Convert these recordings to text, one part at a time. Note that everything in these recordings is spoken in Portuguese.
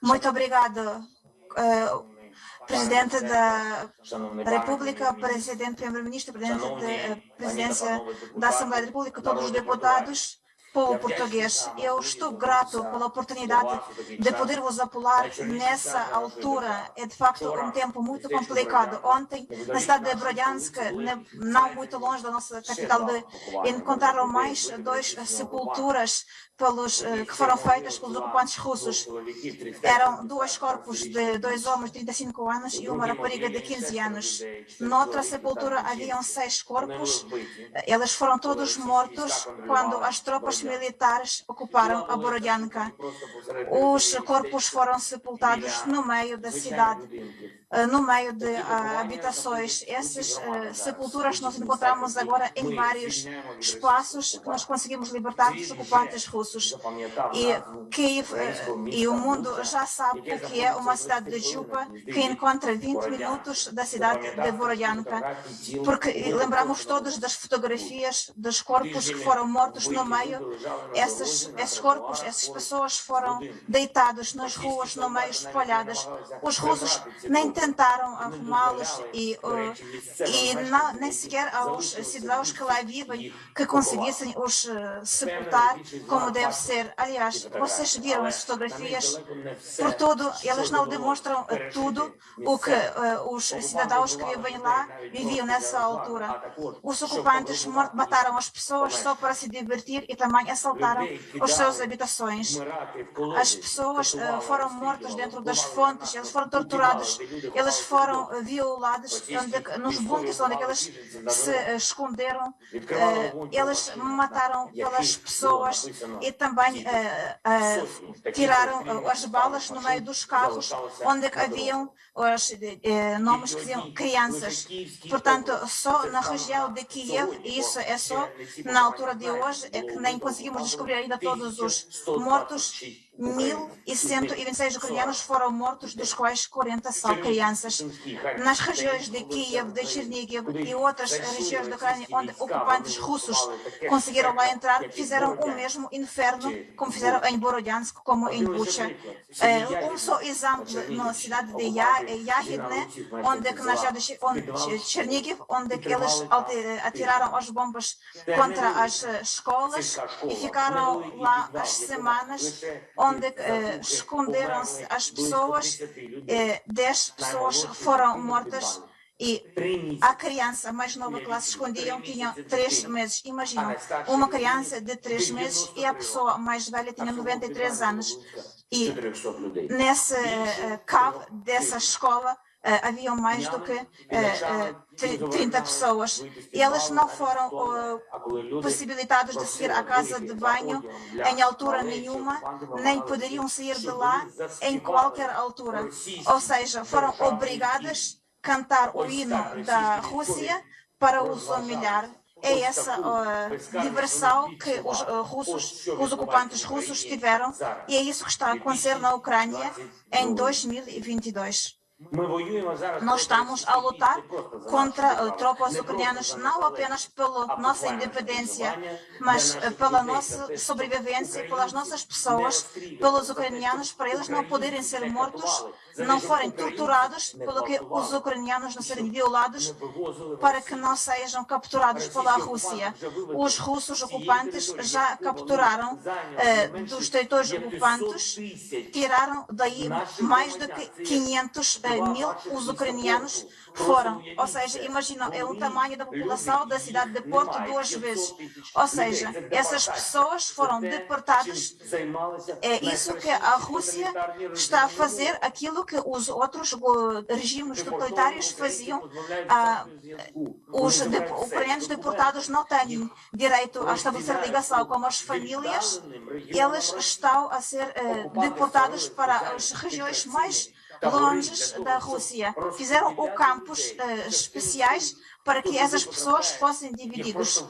Muito obrigado, Presidente da República, Presidente, Primeiro-Ministro, Presidente da Presidência da Assembleia da República, todos os deputados, povo português. Eu estou grato pela oportunidade de poder vos apoiar nessa altura. É de facto um tempo muito complicado. Ontem, na cidade de Bryansk, não muito longe da nossa capital, encontraram mais 2 sepulturas que foram feitas pelos ocupantes russos. Eram 2 corpos de 2 homens de 35 anos e uma rapariga de 15 anos. Noutra sepultura haviam 6 corpos. Eles foram todos mortos quando as tropas militares ocuparam a Borodyanka. Os corpos foram sepultados no meio da cidade, no meio de habitações. Essas sepulturas nós encontramos agora em vários espaços que nós conseguimos libertar dos ocupantes russos. E Kiev e o mundo já sabe o que é uma cidade de Jupa que encontra 20 minutos da cidade de Borodyanka, porque lembramos todos das fotografias dos corpos que foram mortos no meio. Esses corpos, essas pessoas foram deitados nas ruas no meio, espalhadas. Os russos nem tentaram arrumá-los e nem sequer aos cidadãos que lá vivem que conseguissem os sepultar como deve ser. Aliás, vocês viram as fotografias, por tudo, elas não demonstram tudo o que os cidadãos que vivem lá viviam nessa altura. Os ocupantes mataram as pessoas só para se divertir e também assaltaram as suas habitações. As pessoas foram mortas dentro das fontes, eles foram torturados, eles foram violados nos bunkers onde eles se esconderam, eles mataram pelas pessoas e também tiraram as balas no meio dos carros onde haviam os nomes que diziam crianças. Portanto, só na região de Kiev, e isso é só na altura de hoje, é que nem conseguimos descobrir ainda todos os mortos. 1.126 ucranianos foram mortos, dos quais 40 são crianças. Nas regiões de Kiev, de Chernigiv e outras regiões da Ucrânia onde ocupantes russos conseguiram lá entrar, fizeram o mesmo inferno como fizeram em Borodyansk, como em Bucha. Um só exemplo na cidade de Yahidne, na cidade de Chernigiv, onde eles atiraram as bombas contra as escolas e ficaram lá as semanas, onde esconderam-se as pessoas. 10 pessoas foram mortas e a criança mais nova que lá se escondiam tinha 3 meses. Imaginam, uma criança de 3 meses e a pessoa mais velha tinha 93 anos. E nesse cave dessa escola haviam mais do que 30 pessoas. E eles não foram possibilitados de seguir à casa de banho em altura nenhuma, nem poderiam sair de lá em qualquer altura. Ou seja, foram obrigadas a cantar o hino da Rússia para os humilhar. É essa diversão que os ocupantes russos tiveram e é isso que está a acontecer na Ucrânia em 2022. Nós estamos a lutar contra tropas ucranianas não apenas pela nossa independência, mas pela nossa sobrevivência, pelas nossas pessoas, pelos ucranianos, para eles não poderem ser mortos, não forem torturados, pelo que os ucranianos não serem violados, para que não sejam capturados pela Rússia. Os russos ocupantes já capturaram dos territórios ocupantes, tiraram daí mais de 500 mil os ucranianos foram. Ou seja, imaginam, é o tamanho da população da cidade de Porto 2 vezes. Ou seja, essas pessoas foram deportadas. É isso que a Rússia está a fazer, aquilo que os outros regimes totalitários faziam. Os ucranianos deportados não têm direito a estabelecer ligação com as famílias. Eles estão a ser deportados para as regiões mais longe da Rússia. Fizeram o campos especiais para que essas pessoas fossem divididas.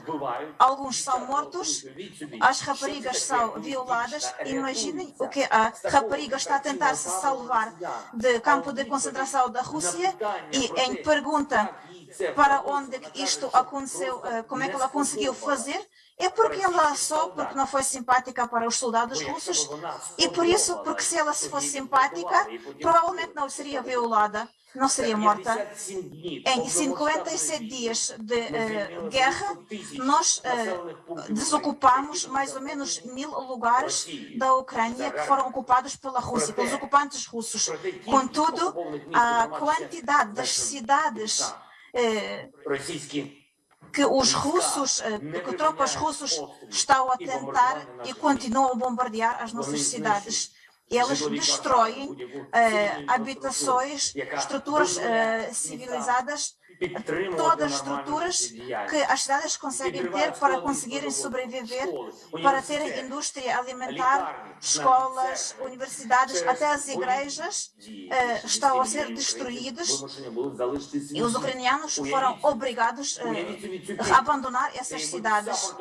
Alguns são mortos, as raparigas são violadas. Imaginem o que a rapariga está a tentar se salvar do campo de concentração da Rússia e em pergunta para onde isto aconteceu, como é que ela conseguiu fazer, É porque ela só porque não foi simpática para os soldados russos e por isso, porque se ela fosse simpática, provavelmente não seria violada, não seria morta. Em 57 dias de guerra, nós desocupamos mais ou menos 1000 lugares da Ucrânia que foram ocupados pela Rússia, pelos ocupantes russos. Contudo, a quantidade das cidades que os russos, que tropas russas estão a tentar e continuam a bombardear as nossas cidades. Eles destroem habitações, estruturas civilizadas, todas as estruturas que as cidades conseguem ter para conseguirem sobreviver, para terem indústria alimentar, escolas, universidades, até as igrejas estão a ser destruídas e os ucranianos foram obrigados a abandonar essas cidades.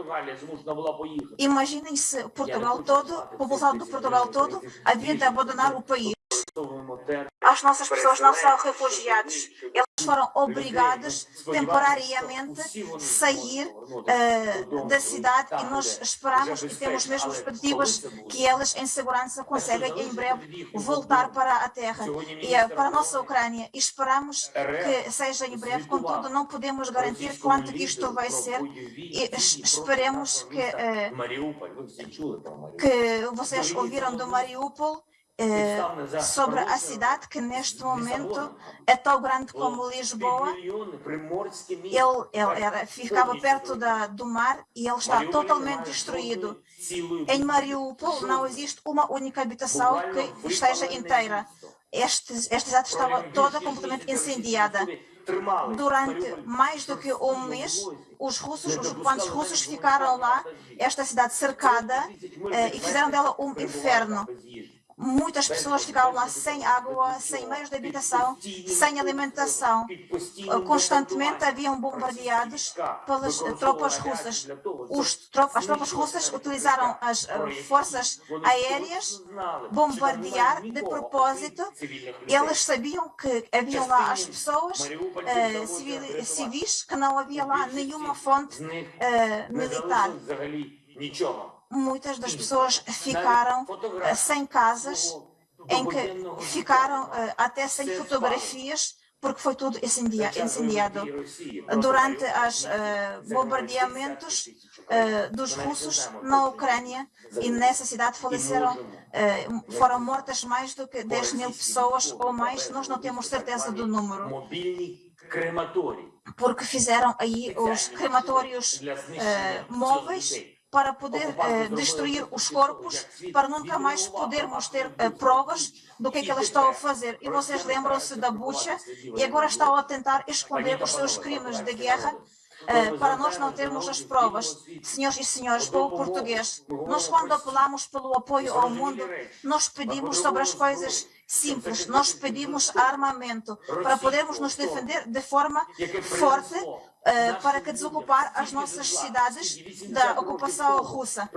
Imaginem se Portugal todo, a população do Portugal todo, havia de abandonar o país. As nossas pessoas não são refugiados, elas foram obrigadas temporariamente a sair da cidade e nós esperamos e temos mesmo expectativas que elas em segurança conseguem em breve voltar para a terra e para a nossa Ucrânia e esperamos que seja em breve, contudo não podemos garantir quanto que isto vai ser e esperemos que vocês ouviram do Mariupol sobre a cidade que neste momento é tão grande como Lisboa. Ele ficava perto do mar e ele está totalmente destruído. Em Mariupol não existe uma única habitação que esteja inteira. Esta cidade estava toda completamente incendiada. Durante mais do que um mês, os ocupantes russos ficaram lá, esta cidade cercada, e fizeram dela um inferno. Muitas pessoas ficaram lá sem água, sem meios de habitação, sem alimentação. Constantemente haviam bombardeados pelas tropas russas. As tropas russas utilizaram as forças aéreas bombardear de propósito. Eles sabiam que haviam lá as pessoas civis, que não havia lá nenhuma fonte militar. Muitas das pessoas ficaram sem casas, em que ficaram até sem fotografias, porque foi tudo incendiado. Durante os bombardeamentos dos russos na Ucrânia e nessa cidade foram mortas mais do que 10.000 pessoas ou mais, nós não temos certeza do número. Porque fizeram aí os crematórios móveis para poder destruir os corpos, para nunca mais podermos ter provas do que eles estão a fazer. E vocês lembram-se da Bucha e agora estão a tentar esconder os seus crimes de guerra para nós não termos as provas. Senhores e senhores, povo português, nós quando apelamos pelo apoio ao mundo, nós pedimos sobre as coisas simples, nós pedimos armamento para podermos nos defender de forma forte para que desocupar as nossas cidades da ocupação russa,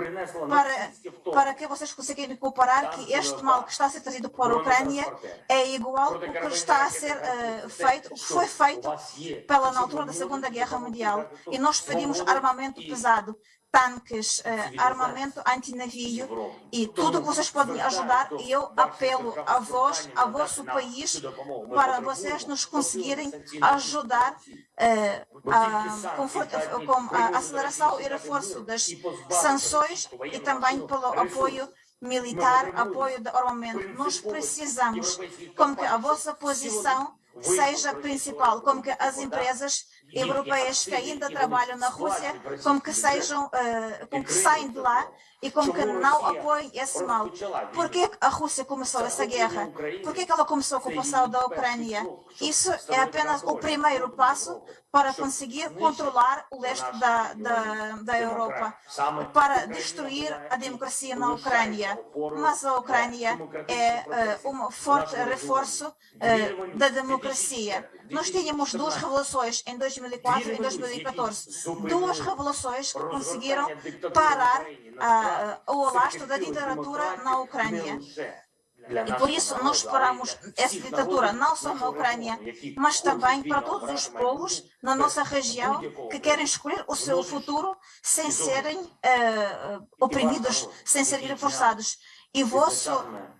para que vocês consigam comparar que este mal que está a ser trazido para a Ucrânia é igual ao que está a ser feito, o que foi feito na altura da Segunda Guerra Mundial. E nós pedimos armamento pesado, tanques, armamento antinavio e tudo que vocês podem ajudar. E eu apelo a vós, a vosso país, para vocês nos conseguirem ajudar com a aceleração e reforço das sanções e também pelo apoio militar, apoio de armamento. Nós precisamos como que a vossa posição seja principal, como que as empresas europeias que ainda trabalham na Rússia, como que saem de lá e como que não apoiem esse mal. Por que a Rússia começou essa guerra? Por que ela começou a ocupação da Ucrânia? Isso é apenas o primeiro passo para conseguir controlar o leste da Europa, para destruir a democracia na Ucrânia. Mas a Ucrânia é um forte reforço da democracia. Nós tínhamos duas revoluções em 2004 e 2014. Duas revoluções que conseguiram parar o alastro da ditadura na Ucrânia. E por isso nós esperamos essa ditadura não só na Ucrânia, mas também para todos os povos na nossa região que querem escolher o seu futuro sem serem oprimidos, sem serem reforçados. E vosso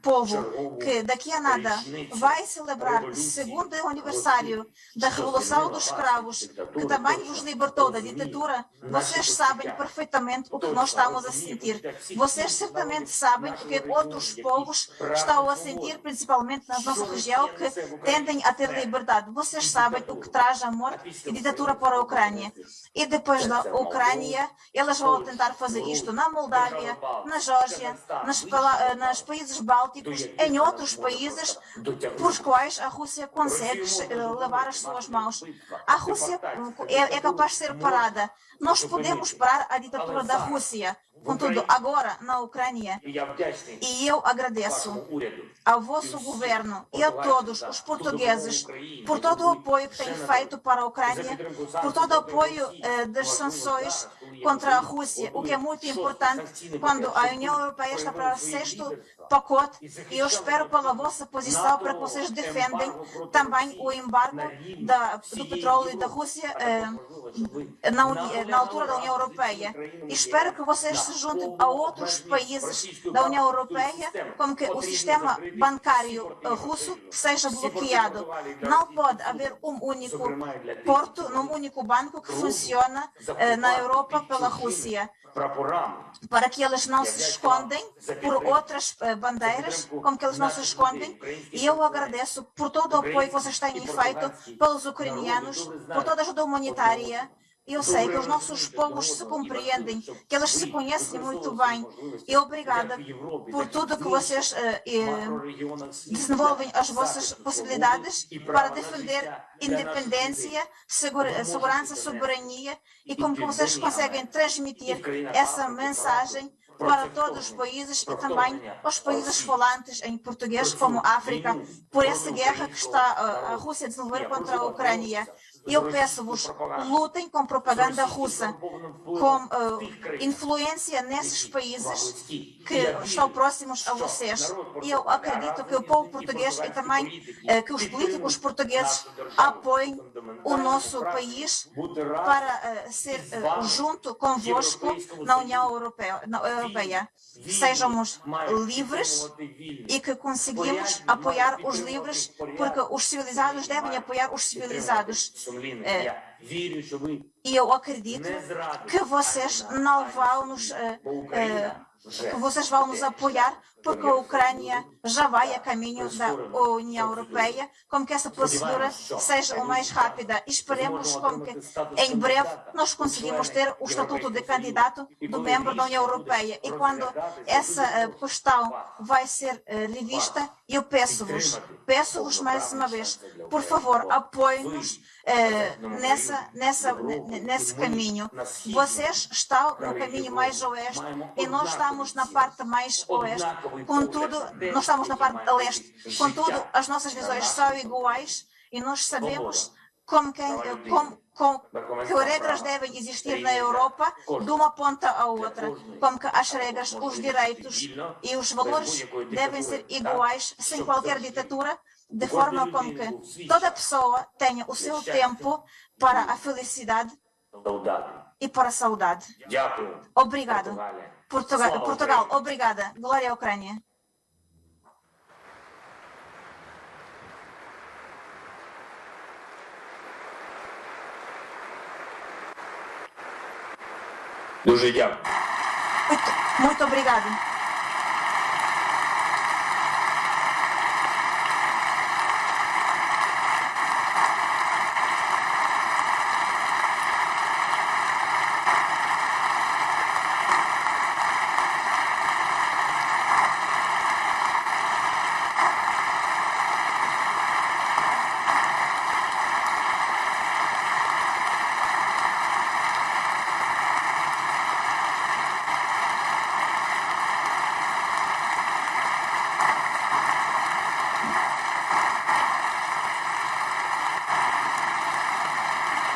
povo, que daqui a nada vai celebrar o segundo aniversário da Revolução dos Escravos, que também vos libertou da ditadura, vocês sabem perfeitamente o que nós estamos a sentir. Vocês certamente sabem o que outros povos estão a sentir, principalmente na nossa região, que tendem a ter liberdade. Vocês sabem o que traz amor e ditadura para a Ucrânia. E depois da Ucrânia, elas vão tentar fazer isto na Moldávia, na Geórgia, nos países bálticos, em outros países por os quais a Rússia consegue levar as suas mãos. A Rússia é capaz de ser parada. Nós podemos parar a ditadura da Rússia. Contudo, agora na Ucrânia, e eu agradeço ao vosso governo e a todos os portugueses por todo o apoio que têm feito para a Ucrânia, por todo o apoio das sanções contra a Rússia, o que é muito importante quando a União Europeia está para o sexto pacote, e eu espero pela vossa posição para que vocês defendem também o embargo do petróleo da Rússia na altura da União Europeia. E espero que vocês se juntem a outros países da União Europeia, como que o sistema bancário russo seja bloqueado. Não pode haver um único porto, um único banco que funciona na Europa pela Rússia, para que eles não se escondem por outras bandeiras, como que eles não se escondem. E eu agradeço por todo o apoio que vocês têm feito pelos ucranianos, por toda a ajuda humanitária. Eu sei que os nossos povos se compreendem, que eles se conhecem muito bem. E obrigada por tudo que vocês desenvolvem as vossas possibilidades para defender independência, segurança, soberania, e como que vocês conseguem transmitir essa mensagem para todos os países e também aos países falantes em português, como a África, por essa guerra que está a Rússia a desenvolver contra a Ucrânia. Eu peço-vos, lutem com propaganda russa, com influência nesses países que estão próximos a vocês. E eu acredito que o povo português e também que os políticos portugueses apoiem o nosso país para ser junto convosco na União Europeia. Sejamos livres e que conseguimos apoiar os livres, porque os civilizados devem apoiar os civilizados. E eu acredito que vocês não vão nos apoiar, porque a Ucrânia já vai a caminho da União Europeia, como que essa procedura seja o mais rápida. Esperemos como que em breve nós conseguimos ter o estatuto de candidato do membro da União Europeia. E quando essa questão vai ser revista, eu peço-vos mais uma vez, por favor, apoiem-nos nesse caminho. Vocês estão no caminho mais oeste e nós estamos na parte mais oeste. Contudo, nós estamos na parte leste. Contudo, as nossas visões são iguais e nós sabemos que regras devem existir na Europa de uma ponta à outra, como que as regras, os direitos e os valores devem ser iguais, sem qualquer ditadura, de forma como que toda pessoa tenha o seu tempo para a felicidade e para a saudade. Obrigado. Portugal, obrigada. Glória à Ucrânia. Muito obrigado.